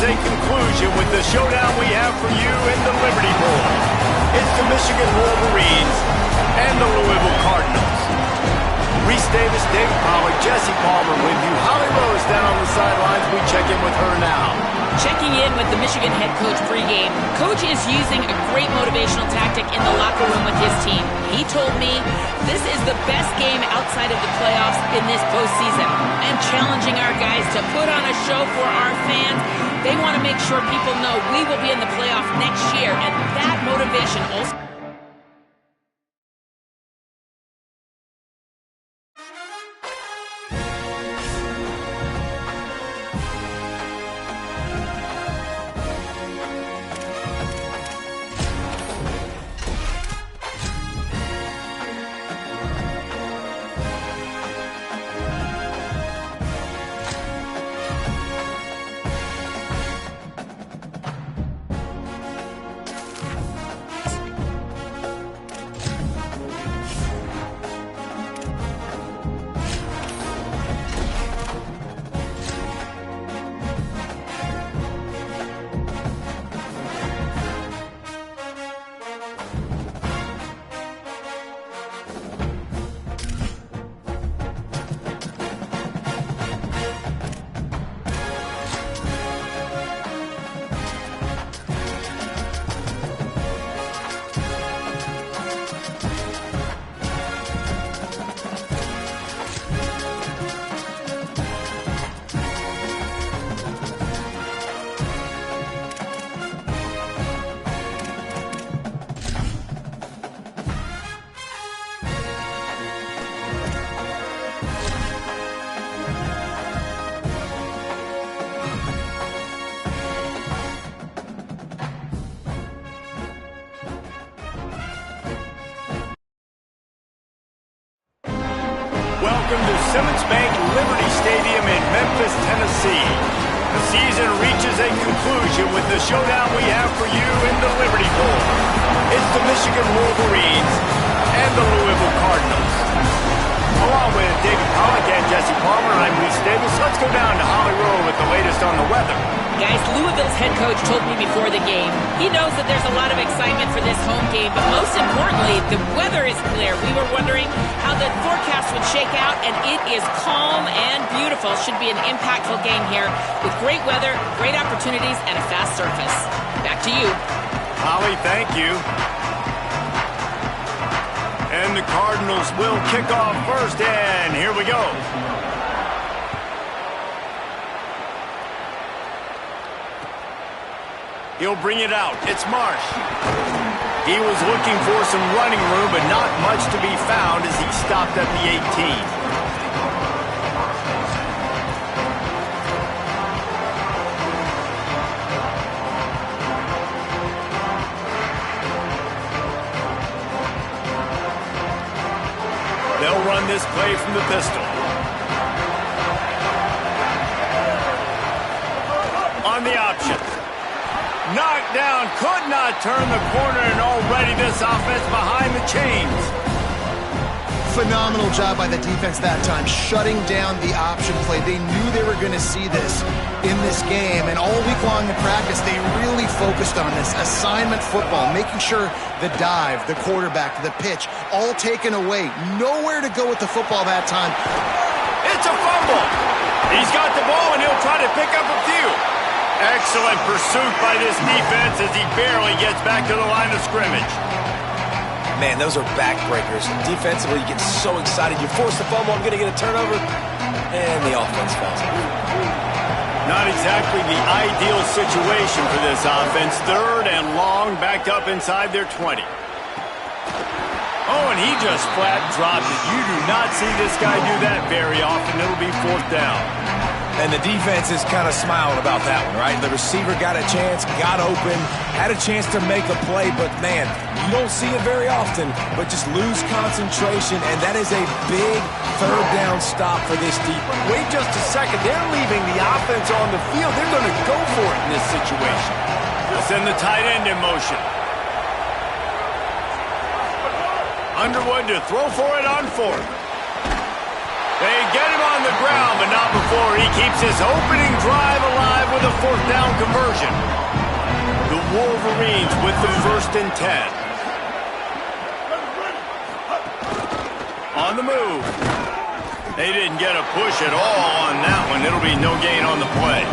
a conclusion with the showdown we have for you in the Liberty Bowl. It's the Michigan Wolverines and the Louisville Cardinals. Reese Davis, David Pollack, Jesse Palmer with you. Holly Rose down on the sidelines. We check in with her now. Checking in with the Michigan head coach pregame. Coach is using a great motivational tactic in the locker room with his team. He told me this is the best game outside of the playoffs in this postseason. I am challenging our guys to put on a show for our fans. They want to make sure people know we will be in the playoff next year, and that motivation also... Welcome to Simmons Bank Liberty Stadium in Memphis, Tennessee. The season reaches a conclusion with the showdown we have for you in the Liberty Bowl. It's the Michigan Wolverines and the Louisville Cardinals. Along with David Pollack and Jesse Palmer, I'm Reese Davis. Let's go down to Holly Rowe with the latest on the weather. Guys, Louisville's head coach told me before the game, he knows that there's a lot of excitement for this home game, but most importantly, the weather is clear. We were wondering how the forecast would shake out, and it is calm and beautiful. Should be an impactful game here with great weather, great opportunities, and a fast surface. Back to you. Holly, thank you. And the Cardinals will kick off first, and here we go. He'll bring it out. It's Marsh. He was looking for some running room, but not much to be found as he stopped at the 18. They'll run this play from the pistol. On the option. Knocked down, could not turn the corner, and already this offense behind the chains. Phenomenal job by the defense that time, shutting down the option play. They knew they were going to see this in this game, and all week long in practice, they really focused on this assignment football, making sure the dive, the quarterback, the pitch, all taken away. Nowhere to go with the football that time. It's a fumble. He's got the ball, and he'll try to pick up a few. Excellent pursuit by this defense as he barely gets back to the line of scrimmage. Man, those are backbreakers. Defensively, you get so excited. You force the fumble, I'm going to get a turnover, and the offense falls. Not exactly the ideal situation for this offense. Third and long, backed up inside their 20. Oh, and he just flat dropped it. You do not see this guy do that very often. It'll be fourth down. And the defense is kind of smiling about that one, right? The receiver got a chance, got open, had a chance to make a play, but man, you don't see it very often, but just lose concentration, and that is a big third down stop for this defense. Wait just a second. They're leaving the offense on the field. They're going to go for it in this situation. They'll send the tight end in motion. Underwood to throw for it on fourth. They get him on the ground, but not before he keeps his opening drive alive with a fourth down conversion. The Wolverines with the 1st and 10. On the move. They didn't get a push at all on that one. It'll be no gain on the play.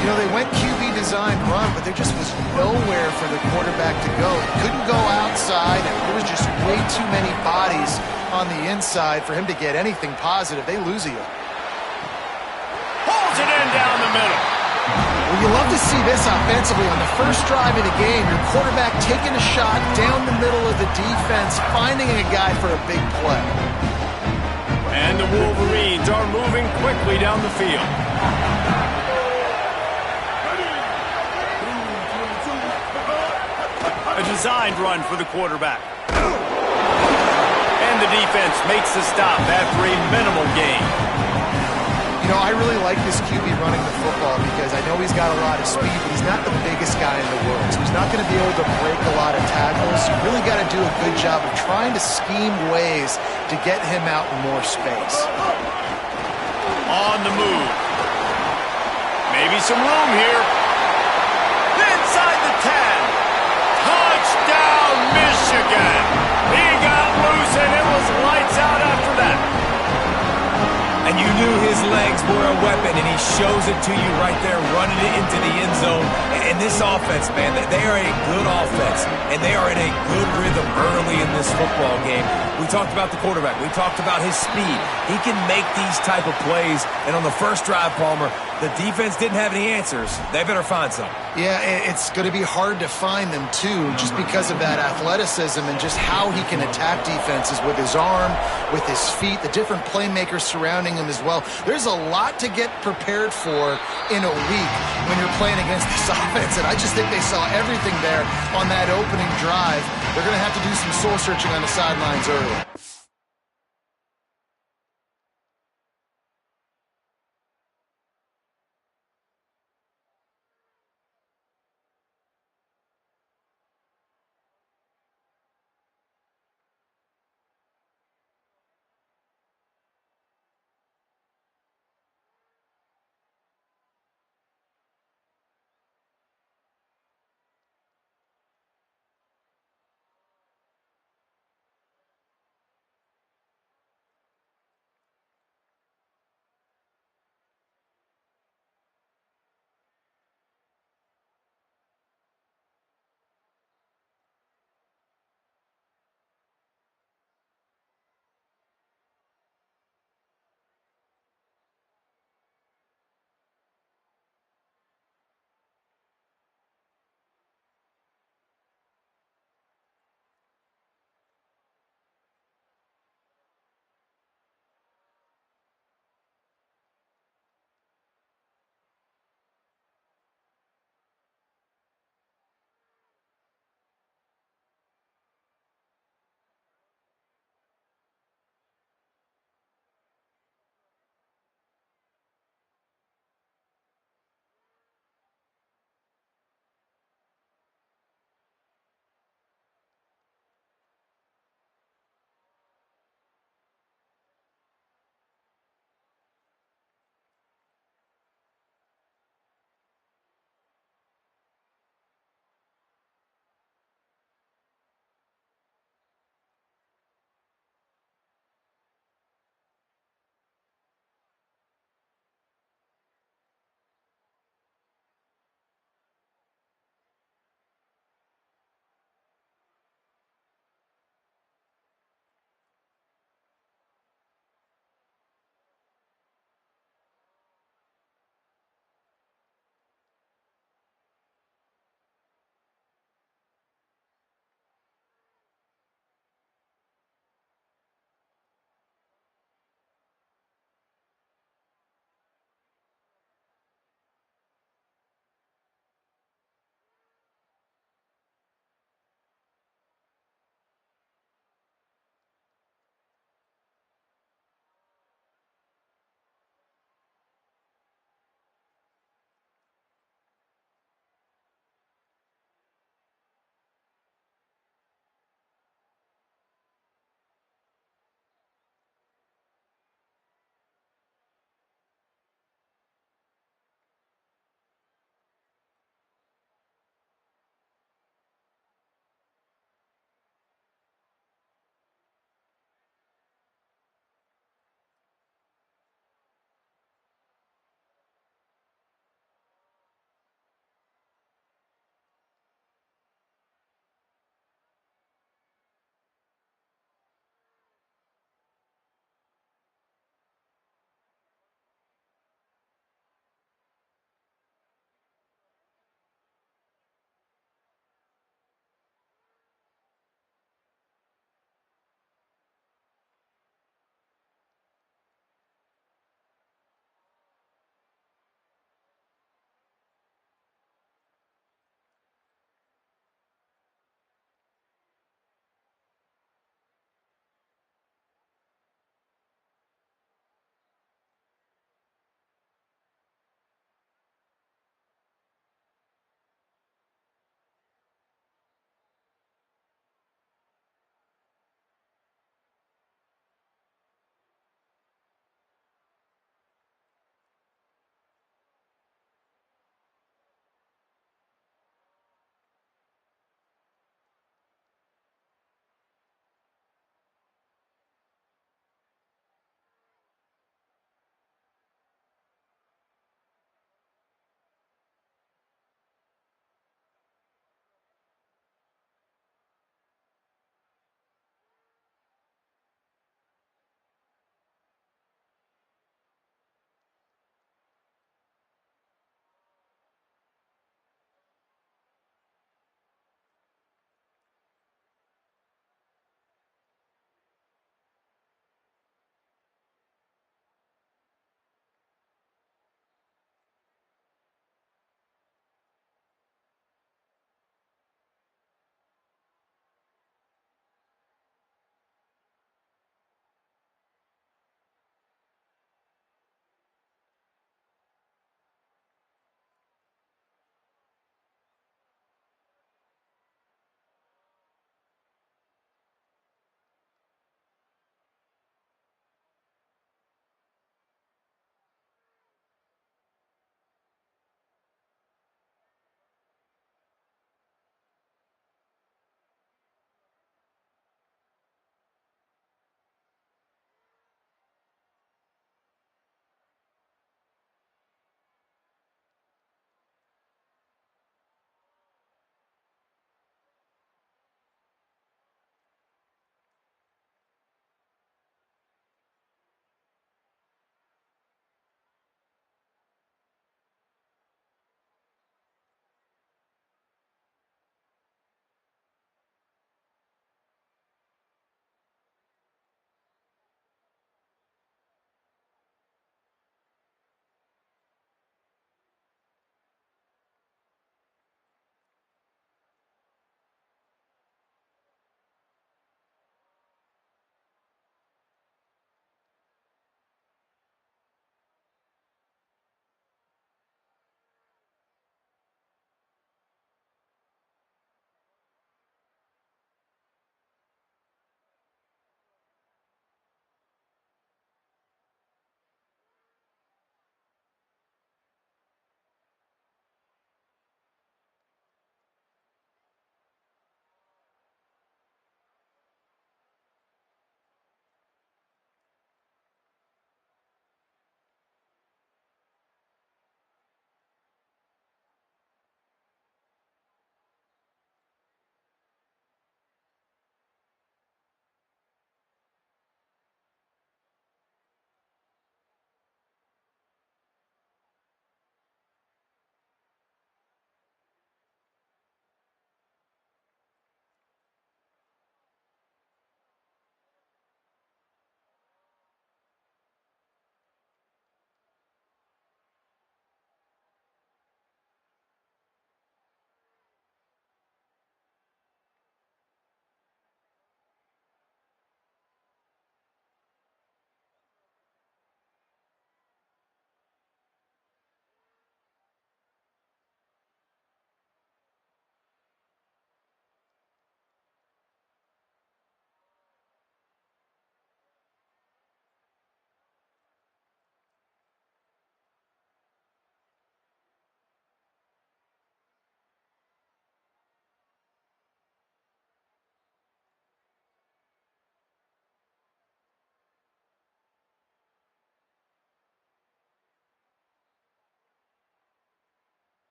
You know, they went QB design run, but there just was nowhere for the quarterback to go. He couldn't go outside, and there was just way too many bodies on the inside for him to get anything positive. They lose you. Pulls it in down the middle. Well, you love to see this offensively on the first drive of the game. Your quarterback taking a shot down the middle of the defense, finding a guy for a big play. And the Wolverines are moving quickly down the field. A designed run for the quarterback. And the defense makes the stop after a minimal gain. You know, I really like this QB running the football because I know he's got a lot of speed, but he's not the biggest guy in the world. So he's not going to be able to break a lot of tackles. You really got to do a good job of trying to scheme ways to get him out in more space. On the move. Maybe some room here. Inside the 10. Touchdown, Michigan. He got loose and it was lights out after that. And you knew his legs were a weapon, and he shows it to you right there, running it into the end zone. And this offense, man, they are a good offense, and they are in a good rhythm early in this football game. We talked about the quarterback. We talked about his speed. He can make these type of plays, and on the first drive, Palmer, the defense didn't have any answers. They better find some. Yeah, it's going to be hard to find them, too, just because of that athleticism and just how he can attack defenses with his arm, with his feet, the different playmakers surrounding him as well. There's a lot to get prepared for in a week when you're playing against this offense, and I just think they saw everything there on that opening drive. They're going to have to do some soul-searching on the sidelines early.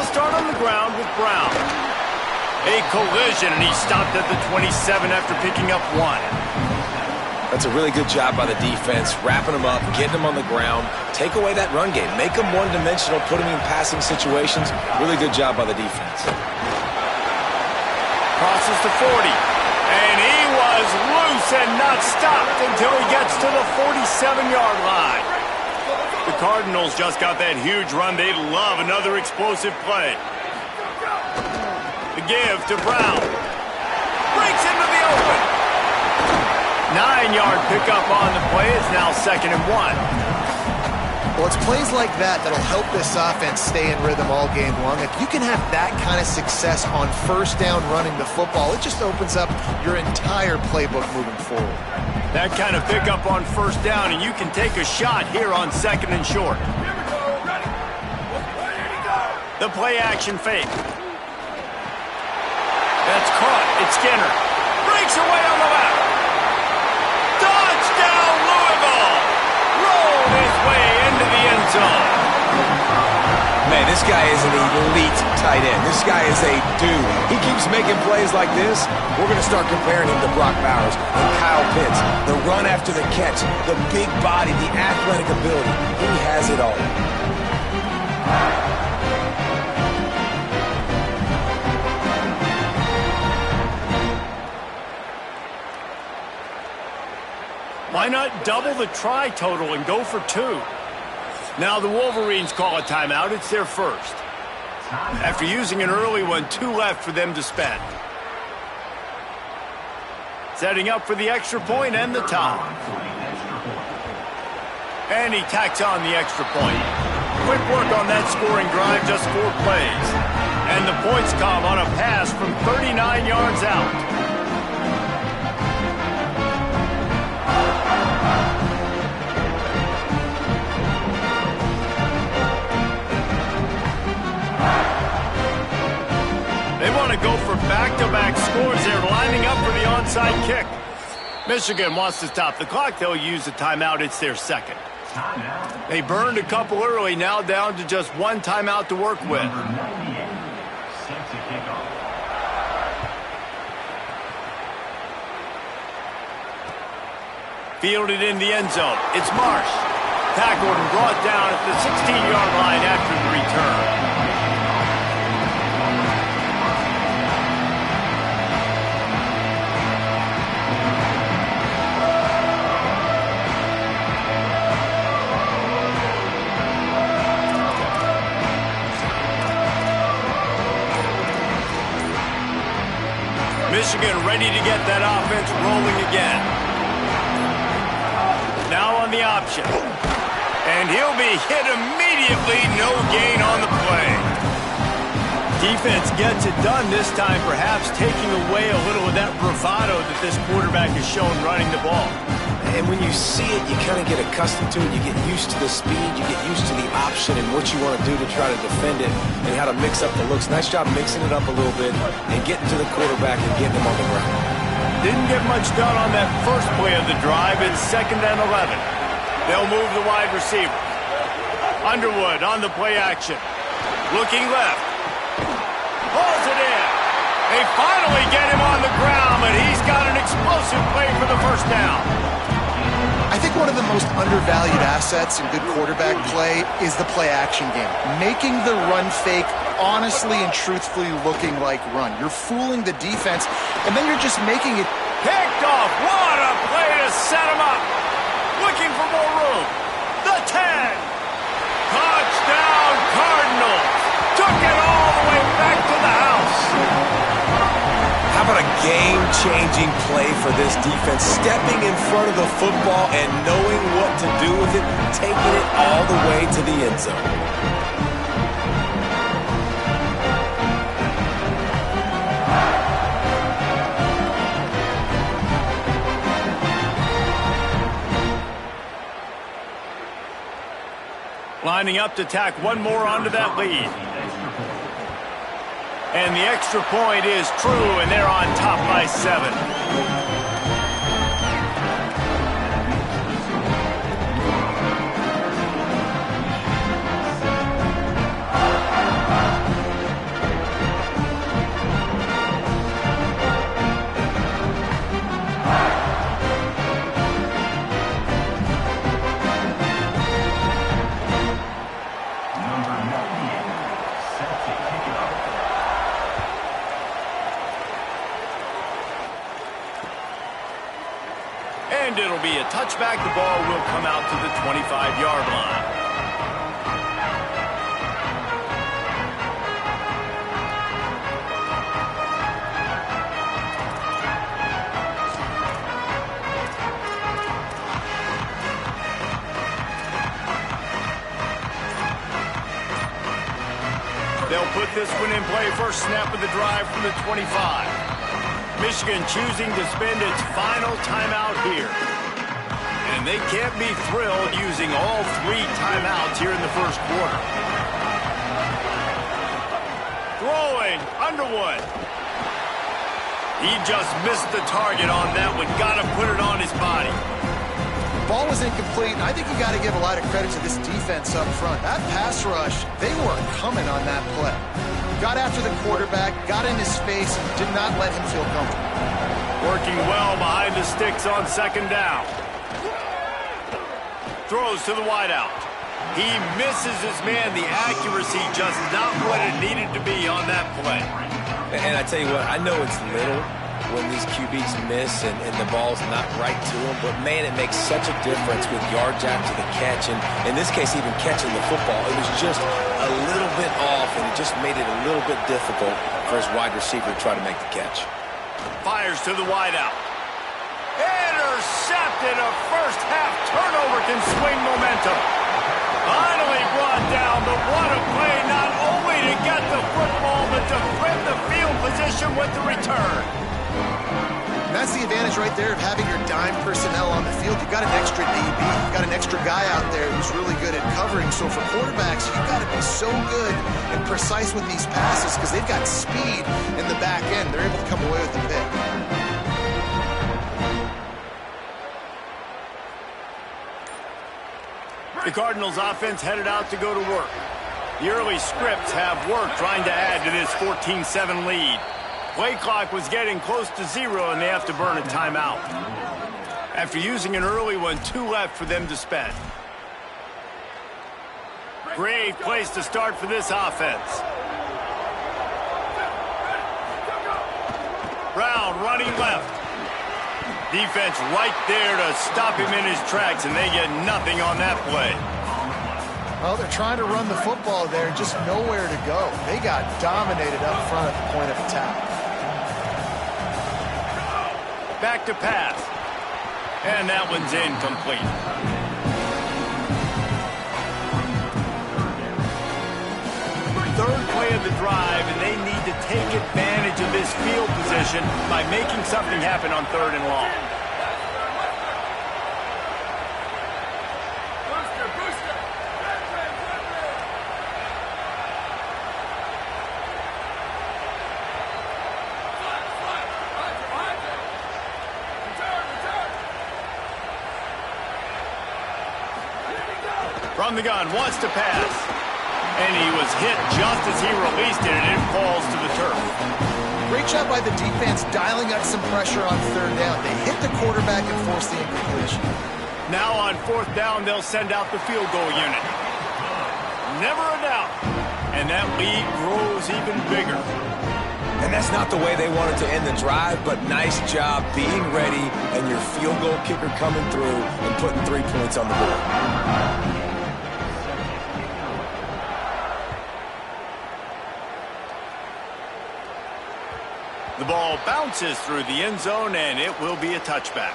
start on the ground with Brown. A collision, and he stopped at the 27 after picking up 1. That's a really good job by the defense, wrapping them up, getting them on the ground, take away that run game, make them one-dimensional, put them in passing situations. Really good job by the defense. Crosses to 40, and he was loose and not stopped until he gets to the 47-yard line. The Cardinals just got that huge run. They love another explosive play. The give to Brown. Breaks into the open. 9-yard pickup on the play. It's now 2nd and 1. Well, it's plays like that that'll help this offense stay in rhythm all game long. If you can have that kind of success on first down running the football, it just opens up your entire playbook moving forward. That kind of pickup on first down, and you can take a shot here on 2nd and short. The play action fake. That's caught. It's Skinner. Breaks away on the left. Touchdown, Louisville! Rolled his way into the end zone. Man, this guy is an elite tight end. This guy is a dude. He keeps making plays like this. We're going to start comparing him to Brock Bowers and Kyle Pitts. The run after the catch, the big body, the athletic ability. He has it all. Why not double the try total and go for 2? Now the Wolverines call a timeout. It's their first. After using an early one, 2 left for them to spend. Setting up for the extra point and the tie. And he tacks on the extra point. Quick work on that scoring drive, just 4 plays. And the points come on a pass from 39 yards out. They want to go for back-to-back scores. They're lining up for the onside kick. Michigan wants to stop the clock. They'll use a timeout. It's their second. They burned a couple early, now down to just 1 timeout to work with. Fielded in the end zone. It's Marsh. Tackled and brought down at the 16-yard line after the return. Michigan ready to get that offense rolling again. Now on the option. And he'll be hit immediately. No gain on the play. Defense gets it done this time, perhaps taking away a little of that bravado that this quarterback has shown running the ball. And when you see it, you kind of get accustomed to it. You get used to the speed. You get used to the option and what you want to do to try to defend it and how to mix up the looks. Nice job mixing it up a little bit and getting to the quarterback and getting him on the ground. Didn't get much done on that first play of the drive. It's 2nd and 11. They'll move the wide receiver. Underwood on the play action. Looking left. Pulls it in. They finally get him on the ground, but he's got an explosive play for the first down. I think one of the most undervalued assets in good quarterback play is the play-action game. Making the run fake honestly and truthfully looking like run. You're fooling the defense, and then you're just making it. Picked off. What a play to set him up. Looking for more room. The 10. Touchdown, Cardinals. Took it all the way back to the house. How about a game-changing play for this defense? Stepping in front of the football and knowing what to do with it, taking it all the way to the end zone. Lining up to tack one more onto that lead. And the extra point is true, and they're on top by 7. And it'll be a touchback. The ball will come out to the 25-yard line. They'll put this one in play. First snap of the drive from the 25. Michigan choosing to spend its final timeout here. And they can't be thrilled using all 3 timeouts here in the first quarter. Throwing, Underwood. He just missed the target on that one. Got to put it on his body. Ball was incomplete. I think you got to give a lot of credit to this defense up front. That pass rush, they were coming on that play. Got after the quarterback, got in his face, did not let him feel comfortable. Working well behind the sticks on second down. Throws to the wideout. He misses his man. The accuracy just not what it needed to be on that play. And I tell you what, I know it's little when these QBs miss and the ball's not right to them, but man, it makes such a difference with yards after the catch, and in this case, even catching the football. It was just a little bit off, and it just made it a little bit difficult for his wide receiver to try to make the catch. Fires to the wideout. Intercepted. A first half turnover can swing momentum. Finally brought down, but what a play, not only to get the football, but to flip the field position with the return. And that's the advantage right there of having your dime personnel on the field. You've got an extra DB. You've got an extra guy out there who's really good at covering. So for quarterbacks, you've got to be so good and precise with these passes because they've got speed in the back end. They're able to come away with the pick. The Cardinals offense headed out to go to work. The early scripts have worked trying to add to this 14-7 lead. Play clock was getting close to 0, and they have to burn a timeout. After using an early one, 2 left for them to spend. Great place to start for this offense. Brown running left. Defense right there to stop him in his tracks, and they get nothing on that play. Well, they're trying to run the football there, just nowhere to go. They got dominated up front at the point of attack. Back to pass. And that one's incomplete. Third play of the drive, and they need to take advantage of this field position by making something happen on 3rd and long. From the gun, wants to pass. And he was hit just as he released it, and it falls to the turf. Great job by the defense dialing up some pressure on 3rd down. They hit the quarterback and forced the incompletion. Now on 4th down, they'll send out the field goal unit. Never a doubt. And that lead grows even bigger. And that's not the way they wanted to end the drive, but nice job being ready and your field goal kicker coming through and putting 3 points on the board. The ball bounces through the end zone, and it will be a touchback.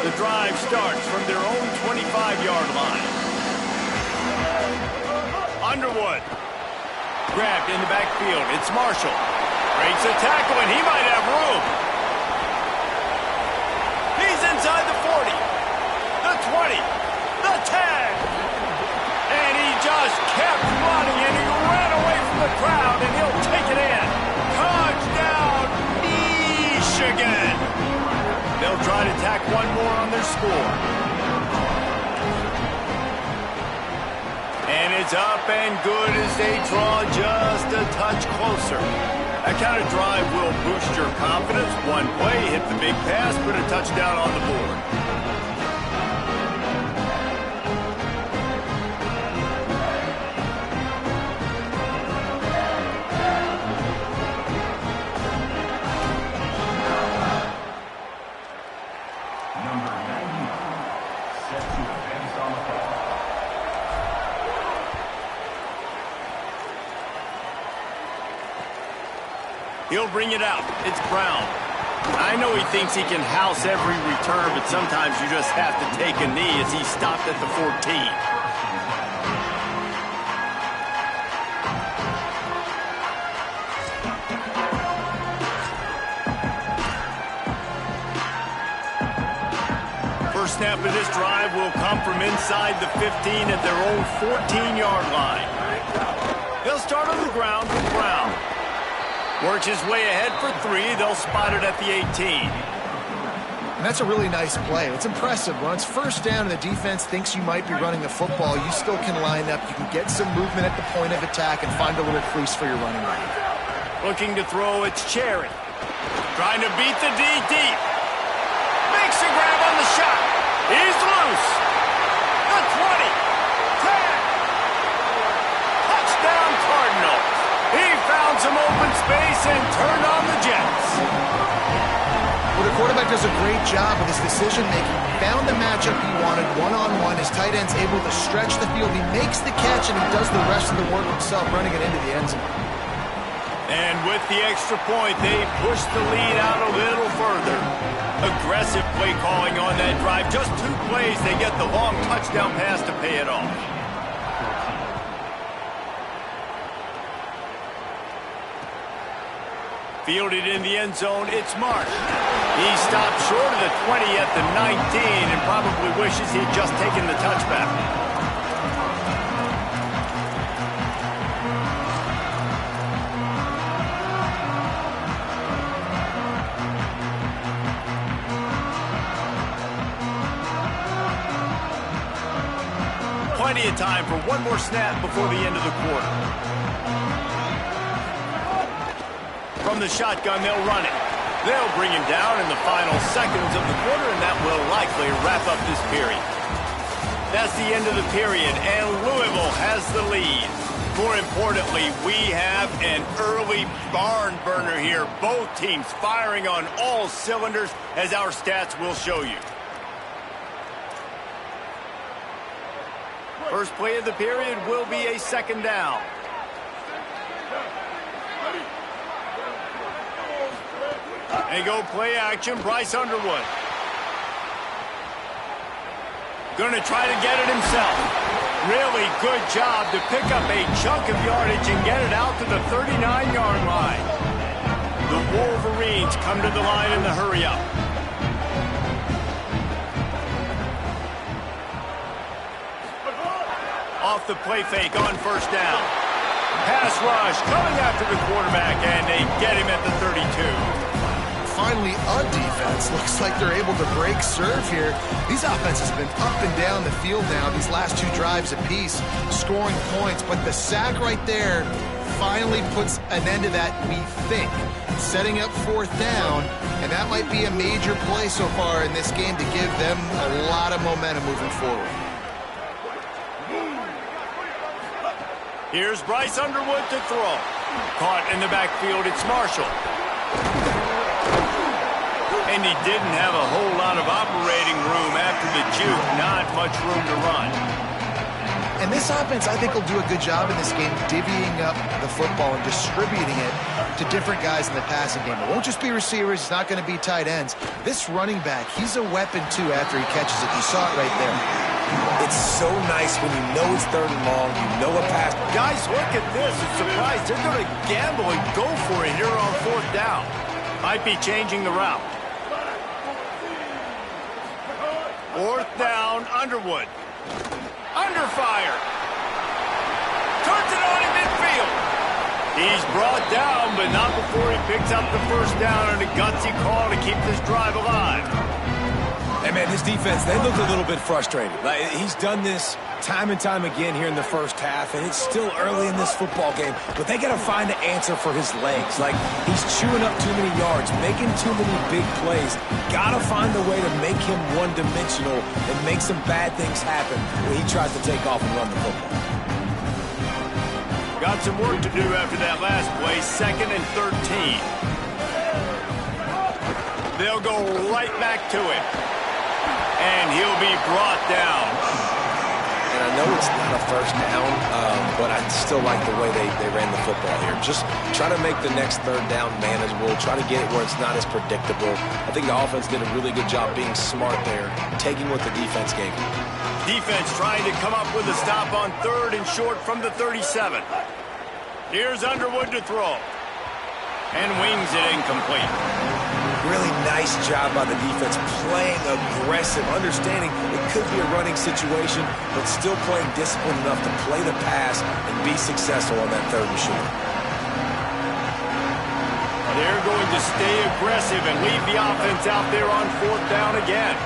The drive starts from their own 25-yard line. Underwood. Grabbed in the backfield. It's Marshall. Breaks a tackle, and he might have room. Inside the 40, the 20, the 10. And he just kept running, and he ran away from the crowd, and he'll take it in. Touchdown, Michigan. They'll try to tack one more on their score. And it's up and good as they draw just a touch closer. That kind of drive will boost your confidence. One play, hit the big pass, put a touchdown on the board. He'll bring it out. It's Brown. I know he thinks he can house every return, but sometimes you just have to take a knee as he stopped at the 14. First snap of this drive will come from inside the 15 at their own 14-yard line. They'll start on the ground with Brown. Works his way ahead for 3. They'll spot it at the 18. And that's a really nice play. It's impressive. When it's first down and the defense thinks you might be running the football, you still can line up. You can get some movement at the point of attack and find a little crease for your running back. Looking to throw, it's Cherry. Trying to beat the D deep. Makes a grab on the shot. He's loose. The 20. 10. Touchdown Cardinals. He found some open space and turned on the Jets. Well, the quarterback does a great job with his decision-making. Found the matchup he wanted one-on-one. His tight end's able to stretch the field. He makes the catch, and he does the rest of the work himself, running it into the end zone. And with the extra point, they push the lead out a little further. Aggressive play calling on that drive. Just 2 plays, they get the long touchdown pass to pay it off. Fielded in the end zone, it's Mark. He stopped short of the 20 at the 19 and probably wishes he'd just taken the touchback. Plenty of time for one more snap before the end of the quarter. From the shotgun, they'll run it. They'll bring him down in the final seconds of the quarter, and that will likely wrap up this period. That's the end of the period, and Louisville has the lead. More importantly, we have an early barn burner here. Both teams firing on all cylinders, as our stats will show you. First play of the period will be a second down. They go play action, Bryce Underwood. Going to try to get it himself. Really good job to pick up a chunk of yardage and get it out to the 39-yard line. The Wolverines come to the line in the hurry-up. Off the play fake on first down. Pass rush coming after the quarterback, and they get him at the 32. Finally, a defense. Looks like they're able to break serve here. These offenses have been up and down the field now, these last 2 drives apiece, scoring points. But the sack right there finally puts an end to that, we think. Setting up 4th down, and that might be a major play so far in this game to give them a lot of momentum moving forward. Here's Bryce Underwood to throw. Caught in the backfield, it's Marshall. And he didn't have a whole lot of operating room after the juke. Not much room to run. And this offense, I think, will do a good job in this game divvying up the football and distributing it to different guys in the passing game. It won't just be receivers. It's not going to be tight ends. This running back, he's a weapon, too, after he catches it. You saw it right there. It's so nice when you know it's 3rd and long, you know a pass. Guys, look at this. It's surprised. They're going to gamble and go for it here on 4th down. Might be changing the route. 4th down, Underwood. Under fire. Turns it on in midfield. He's brought down, but not before he picks up the first down and a gutsy call to keep this drive alive. Hey, man, his defense, they look a little bit frustrated. Like, he's done this time and time again here in the first half, and it's still early in this football game, but they got to find an answer for his legs. Like, he's chewing up too many yards, making too many big plays. Got to find a way to make him one-dimensional and make some bad things happen when he tries to take off and run the football. Got some work to do after that last play, 2nd and 13. They'll go right back to it. And he'll be brought down. And know it's not a first down, but I still like the way they ran the football here. Just try to make the next third down manageable. Try to get it where it's not as predictable. I think the offense did a really good job being smart there, taking what the defense gave them. Defense trying to come up with a stop on 3rd and short from the 37. Here's Underwood to throw. And wings it incomplete. Really nice job by the defense, playing aggressive, understanding it could be a running situation, but still playing disciplined enough to play the pass and be successful on that 3rd and short. They're going to stay aggressive and leave the offense out there on 4th down again.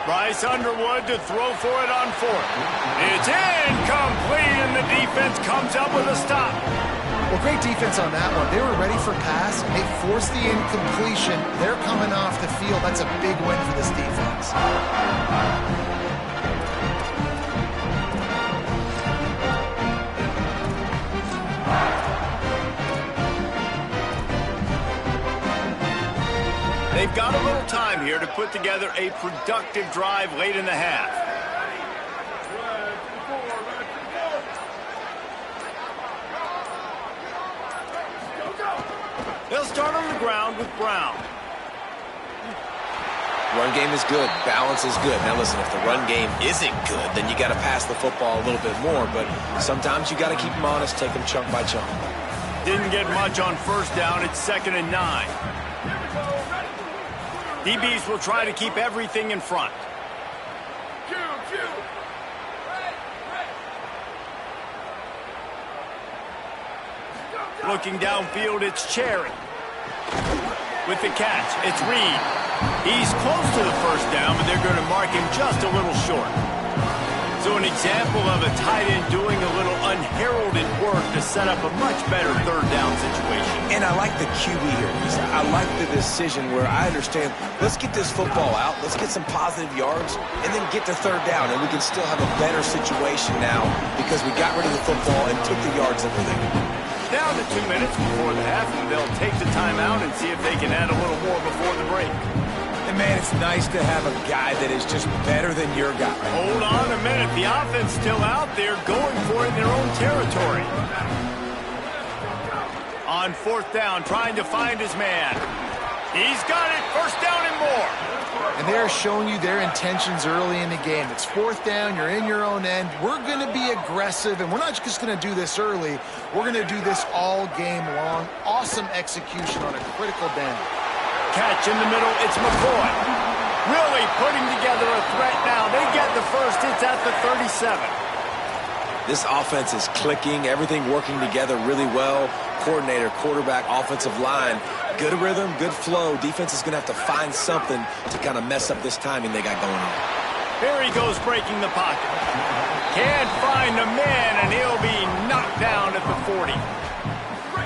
Bryce Underwood to throw for it on 4th. It's incomplete, and the defense comes up with a stop. Well, great defense on that one. They were ready for pass. They forced the incompletion. They're coming off the field. That's a big win for this defense. They've got a little time here to put together a productive drive late in the half. They'll start on the ground with Brown. Run game is good. Balance is good. Now listen, if the run game isn't good, then you got to pass the football a little bit more. But sometimes you got to keep them honest, take them chunk by chunk. Didn't get much on 1st down. It's 2nd and 9. DBs will try to keep everything in front. Looking downfield, it's Cherry. With the catch, it's Reed. He's close to the 1st down, but they're going to mark him just a little short. So an example of a tight end doing a little unheralded work to set up a much better 3rd down situation. And I like the QB here. I like the decision where I understand, let's get this football out, let's get some positive yards, and then get to 3rd down, and we can still have a better situation now because we got rid of the football and took the yards that were there. Down to 2 minutes before the half, and they'll take the timeout and see if they can add a little more before the break. And man, it's nice to have a guy that is just better than your guy. Hold on a minute. The offense still out there going for it in their own territory. On 4th down, trying to find his man. He's got it. 1st down and more. And they're showing you their intentions early in the game. It's 4th down. You're in your own end. We're going to be aggressive, and we're not just going to do this early. We're going to do this all game long. Awesome execution on a critical down. Catch in the middle, it's McCoy. Really putting together a threat now. They get the 1st, it's at the 37. This offense is clicking, everything working together really well. Coordinator, quarterback, offensive line, good rhythm, good flow. Defense is going to have to find something to kind of mess up this timing they got going on. Here he goes breaking the pocket. Can't find a man, and he'll be knocked down at the 40.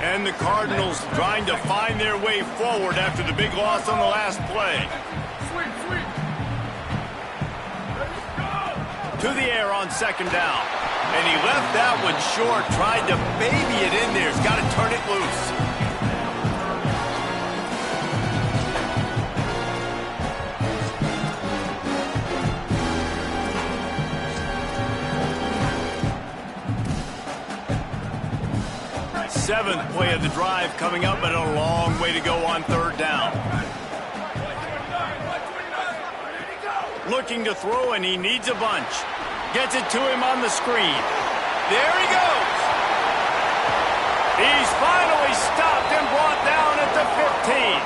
And the Cardinals trying to find their way forward after the big loss on the last play. To the air on 2nd down. And he left that one short, tried to baby it in there. He's got to turn it loose. Seventh play of the drive coming up, but a long way to go on 3rd down. Looking to throw, and he needs a bunch. Gets it to him on the screen. There he goes. He's finally stopped and brought down at the 15.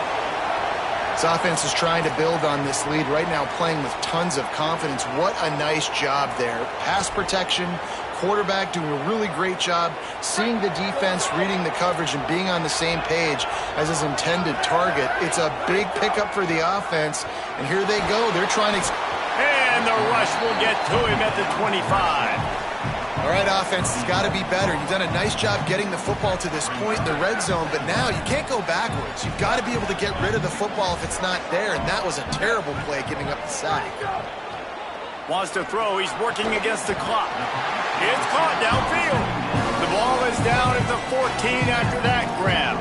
This offense is trying to build on this lead right now, playing with tons of confidence. What a nice job there. Pass protection, quarterback doing a really great job, seeing the defense, reading the coverage, and being on the same page as his intended target. It's a big pickup for the offense, and here they go. They're trying to... And the rush will get to him at the 25. All right, offense has got to be better. You've done a nice job getting the football to this point in the red zone, but now you can't go backwards. You've got to be able to get rid of the football if it's not there, and that was a terrible play, giving up the sack. Wants to throw. He's working against the clock. It's caught downfield. The ball is down at the 14 after that grab.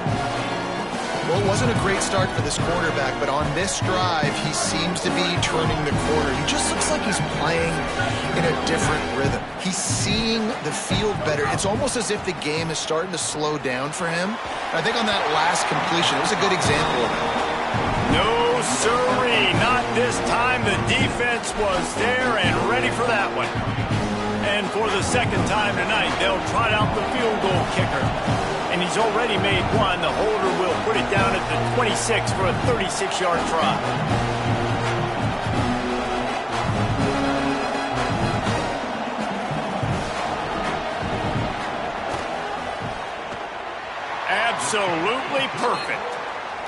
Well, it wasn't a great start for this quarterback, but on this drive, he seems to be turning the corner. He just looks like he's playing in a different rhythm. He's seeing the field better. It's almost as if the game is starting to slow down for him. I think on that last completion, it was a good example of it. No, sirree, not this time. The defense was there and ready for that one. And for the second time tonight, they'll trot out the field goal kicker. And he's already made one. The holder will put it down at the 26 for a 36-yard try. Absolutely perfect.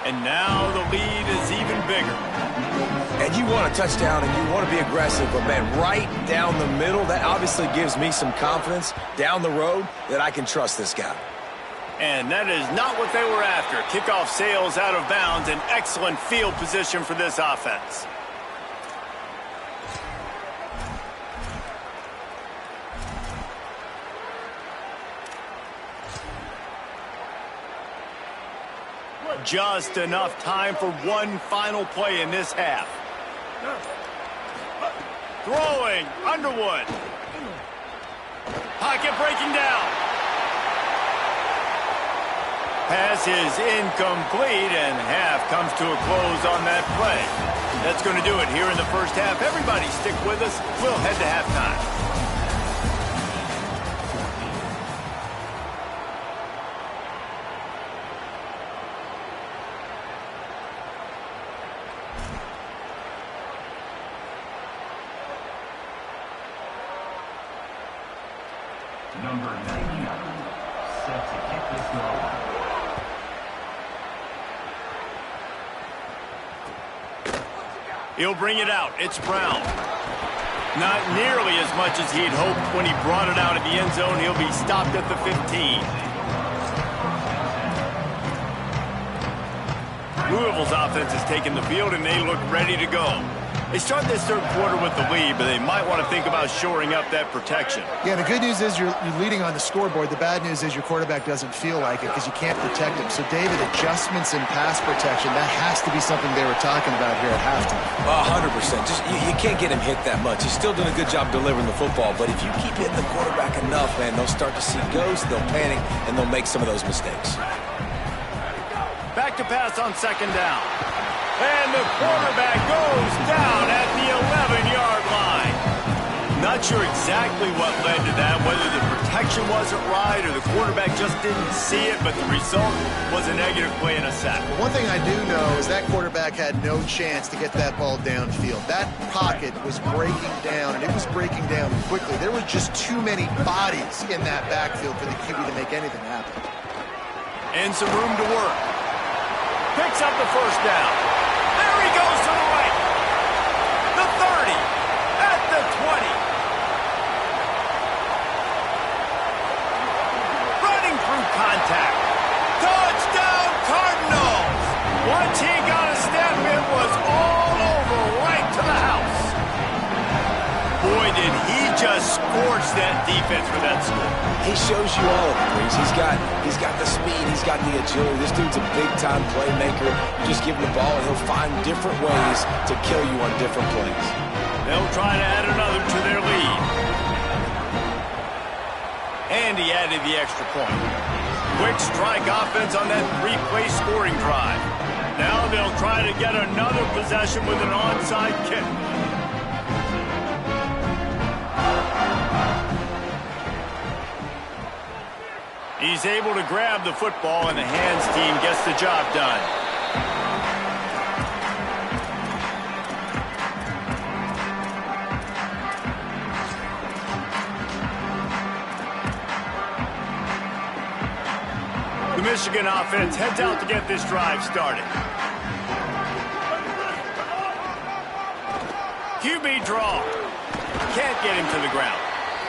And now the lead is even bigger. And you want a touchdown and you want to be aggressive, but, man, right down the middle, that obviously gives me some confidence down the road that I can trust this guy. And that is not what they were after. Kickoff sails out of bounds. An excellent field position for this offense. Just enough time for one final play in this half. Throwing, Underwood. Pocket breaking down. Pass is incomplete, and half comes to a close on that play. That's going to do it here in the first half. Everybody stick with us. We'll head to halftime. Number 99, set to kick this goal. He'll bring it out. It's Brown. Not nearly as much as he'd hoped when he brought it out of the end zone. He'll be stopped at the 15. Louisville's offense has taken the field, and they look ready to go. They start this third quarter with the lead, but they might want to think about shoring up that protection. Yeah, the good news is you're leading on the scoreboard. The bad news is your quarterback doesn't feel like it because you can't protect him. So, David, adjustments in pass protection, that has to be something they were talking about here at halftime. 100%. Just you can't get him hit that much. He's still doing a good job delivering the football, but if you keep hitting the quarterback enough, man, they'll start to see ghosts, they'll panic, and they'll make some of those mistakes. Back to pass on second down. And the quarterback goes down at the 11-yard line. Not sure exactly what led to that, whether the protection wasn't right or the quarterback just didn't see it, but the result was a negative play and a sack. One thing I do know is that quarterback had no chance to get that ball downfield. That pocket was breaking down, and it was breaking down quickly. There were just too many bodies in that backfield for the QB to make anything happen. And some room to work. Picks up the first down. There he goes to the right. The 30. At the 20. Running through contact. Touchdown Cardinals. Once he got a step, it was all over right to the house. Boy, did he just scorch that defense with that score. He shows you all of it, Breeze. He's got the speed, he's got the agility. This dude's a big-time playmaker. You just give him the ball, and he'll find different ways to kill you on different plays. They'll try to add another to their lead. And he added the extra point. Quick strike offense on that three-play scoring drive. Now they'll try to get another possession with an onside kick. He's able to grab the football, and the hands team gets the job done. The Michigan offense heads out to get this drive started. QB draw. Can't get him to the ground.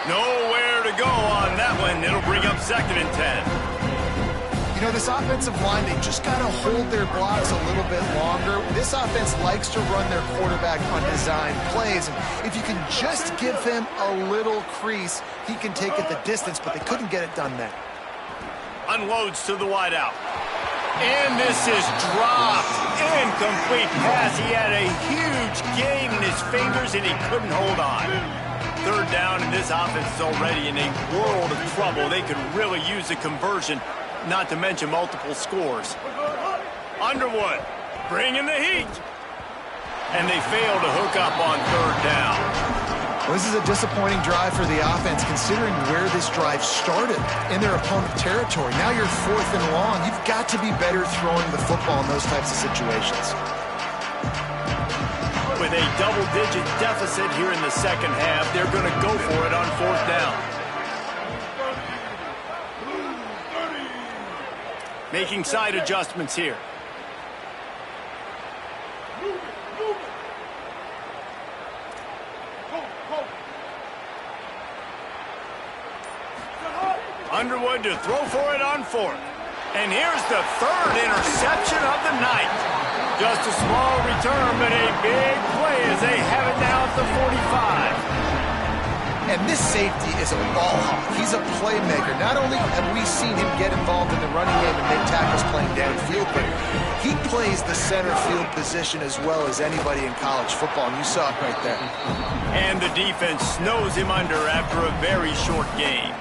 Nowhere to go on that one. It'll bring up 2nd and 10. You know, this offensive line, they just got to hold their blocks a little bit longer. This offense likes to run their quarterback on design plays. And if you can just give him a little crease, he can take it the distance, but they couldn't get it done there. Unloads to the wideout. And this is dropped. Incomplete pass. He had a huge gain in his fingers, and he couldn't hold on. Third down, and this offense is already in a world of trouble. They could really use a conversion, not to mention multiple scores. Underwood bringing the heat. And they fail to hook up on third down. Well, this is a disappointing drive for the offense, considering where this drive started, in their opponent territory. Now you're 4th and long. You've got to be better throwing the football in those types of situations. With a double-digit deficit here in the second half, they're going to go for it on 4th down. Making side adjustments here. Underwood to throw for it on 4th. And here's the 3rd interception of the night. Just a small return, but a big play as they have it now at the 45. And this safety is a ball hawk. He's a playmaker. Not only have we seen him get involved in the running game and make tackles playing downfield, but he plays the center field position as well as anybody in college football, and you saw it right there. And the defense snows him under after a very short game.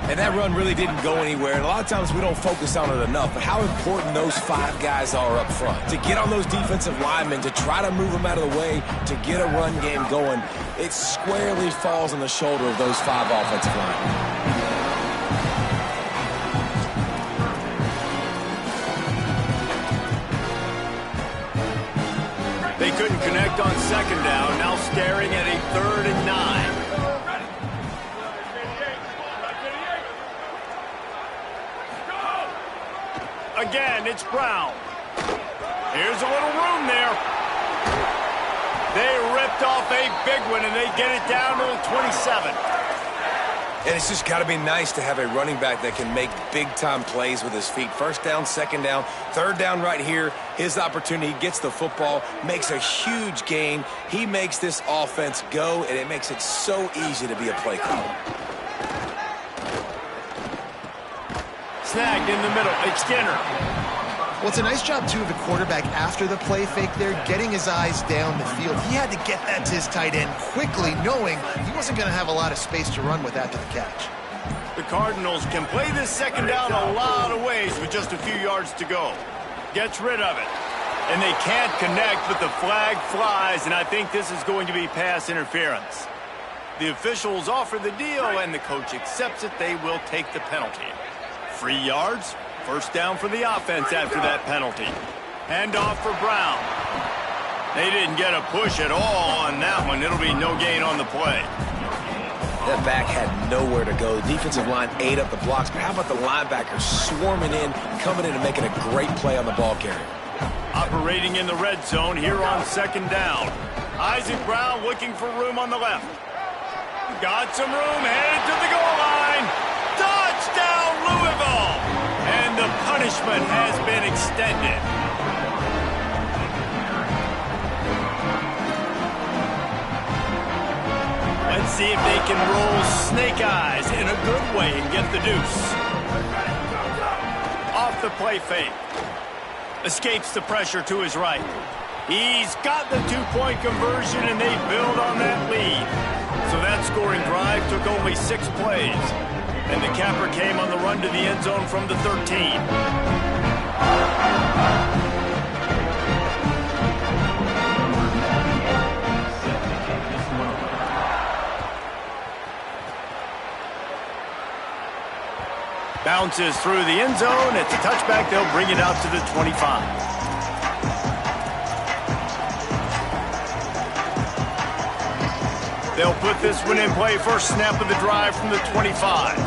And that run really didn't go anywhere. And a lot of times we don't focus on it enough, but how important those 5 guys are up front. To get on those defensive linemen, to try to move them out of the way, to get a run game going, it squarely falls on the shoulder of those 5 offensive linemen. They couldn't connect on 2nd down, now staring at a 3rd and 9. Again, it's Brown. Here's a little room there. They ripped off a big one, and they get it down to the 27. And it's just got to be nice to have a running back that can make big-time plays with his feet. 1st down, 2nd down, 3rd down right here. His opportunity, gets the football, makes a huge gain. He makes this offense go, and it makes it so easy to be a play caller. Snagged in the middle. It's Skinner. Well, it's a nice job, too, of the quarterback after the play fake there, getting his eyes down the field. He had to get that to his tight end quickly, knowing he wasn't going to have a lot of space to run with after the catch. The Cardinals can play this 2nd down a lot of ways with just a few yards to go. Gets rid of it. And they can't connect, but the flag flies, and I think this is going to be pass interference. The officials offer the deal, and the coach accepts it. They will take the penalty. 3 yards, 1st down for the offense after that penalty. Hand off for Brown. They didn't get a push at all on that one. It'll be no gain on the play. That back had nowhere to go. The defensive line ate up the blocks, but how about the linebackers swarming in, coming in and making a great play on the ball carrier? Operating in the red zone here on 2nd down. Isaac Brown looking for room on the left. Got some room, headed to the goal line. Touchdown, Louisville! And the punishment has been extended. Let's see if they can roll snake eyes in a good way and get the deuce. Off the play fake. Escapes the pressure to his right. He's got the 2-point conversion, and they build on that lead. So that scoring drive took only 6 plays. And the capper came on the run to the end zone from the 13. Bounces through the end zone. It's a touchback. They'll bring it out to the 25. They'll put this one in play. First snap of the drive from the 25.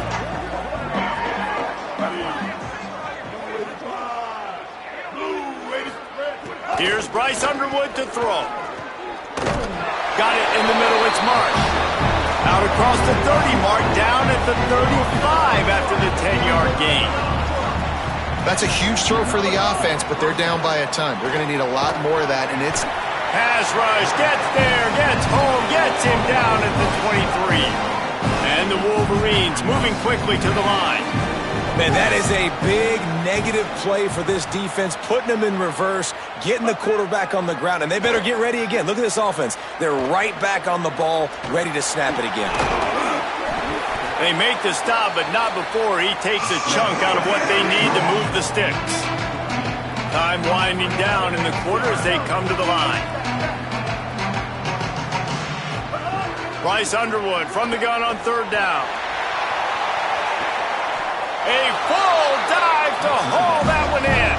Here's Bryce Underwood to throw. Got it in the middle. It's Marsh. Out across the 30 mark, down at the 35 after the 10-yard gain. That's a huge throw for the offense, but they're down by a ton. They're going to need a lot more of that, and it's... Pass rush, gets there, gets home, gets him down at the 23. And the Wolverines moving quickly to the line. Man, that is a big negative play for this defense, putting them in reverse, getting the quarterback on the ground, and they better get ready again. Look at this offense. They're right back on the ball, ready to snap it again. They make the stop, but not before he takes a chunk out of what they need to move the sticks. Time winding down in the quarter as they come to the line. Bryce Underwood from the gun on third down. A full dive to haul that one in.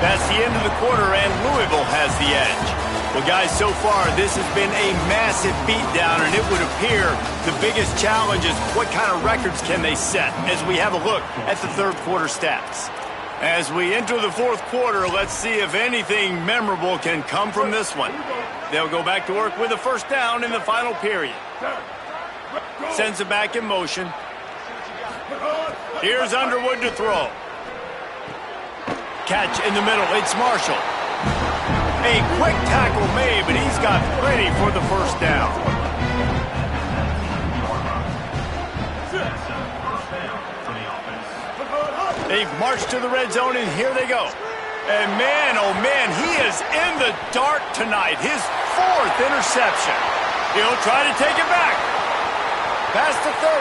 That's the end of the quarter, and Louisville has the edge. Well, guys, so far, this has been a massive beatdown, and it would appear the biggest challenge is what kind of records can they set as we have a look at the third quarter stats. As we enter the fourth quarter, let's see if anything memorable can come from this one. They'll go back to work with a first down in the final period. Sends it back in motion. Here's Underwood to throw. Catch in the middle. It's Marshall. A quick tackle made, but he's got plenty for the first down. They've marched to the red zone, and here they go. And man, oh man, he is in the dark tonight. His fourth interception. He'll try to take it back. Past the 30.